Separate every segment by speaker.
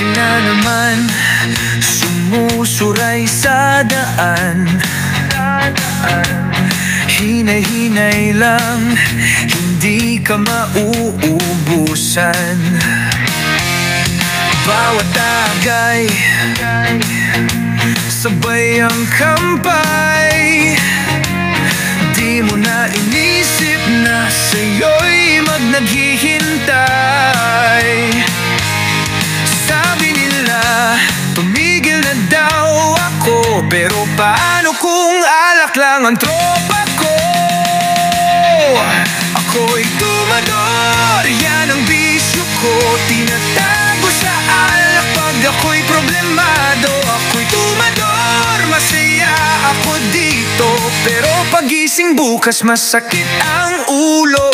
Speaker 1: na naman sumusuray sa daan. Hinay-hinay lang, hindi ka mauubusan. Bawat tagay, sabay ang kampay. Di mo na inisip na sa'yo'y naghihintay. Sabi nila, tumigil na daw ako, pero paano kung alak lang ang tropa ko? Ako'y tumador, yan ang bisyo ko. Tinatago sa alak pag ako'y problemado. Ako'y tumador, masaya ako dito, pero pagising bukas masakit ang ulo.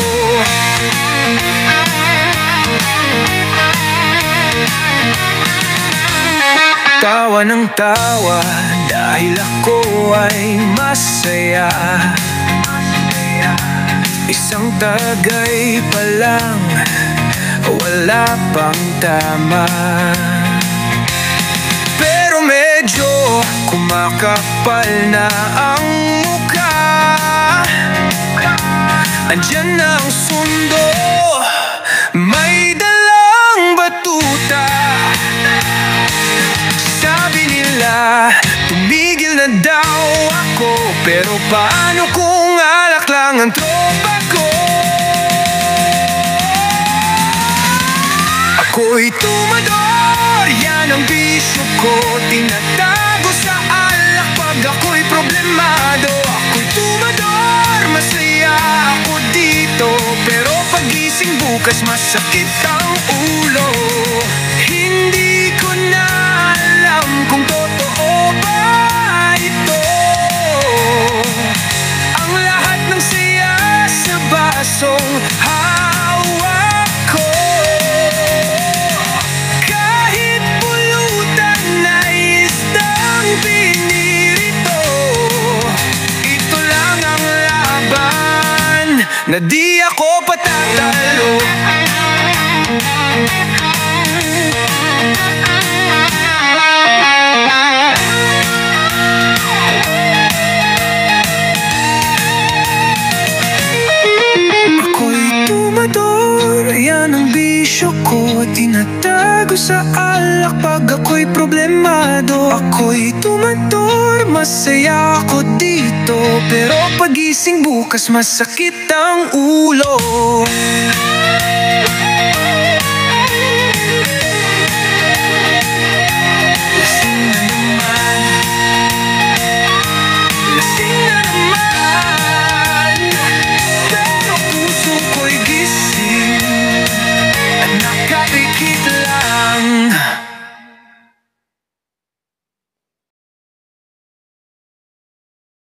Speaker 1: Tawa ng tawa dahil ako ay masaya. Isang tagay pa lang, wala pang tama. Pero medyo kumakapal na ang mukha. Andyan na ang sundo, may dalang batuta. Sabi nila, tumigil na daw ako, pero paano kung alak lang ang tropa ko? Ako'y tumador, yan ang bisyo ko. Tinatago sa alak pag ako'y problemado. Ako'y tumador, masaya ako dito, pero pagising bukas masakit ang ulo. Hindi ko na alam kung totoo ba ito. Ang lahat ng saya sa basong hawak ko. Kahit pulutan na isdang pinirito, ito lang ang laban na di ako patatalo. Yan ang bisyo ko, tinatago sa alak pag ako'y problemado. Ako'y tumador, masaya ako dito, pero pagising bukas masakit ang ulo.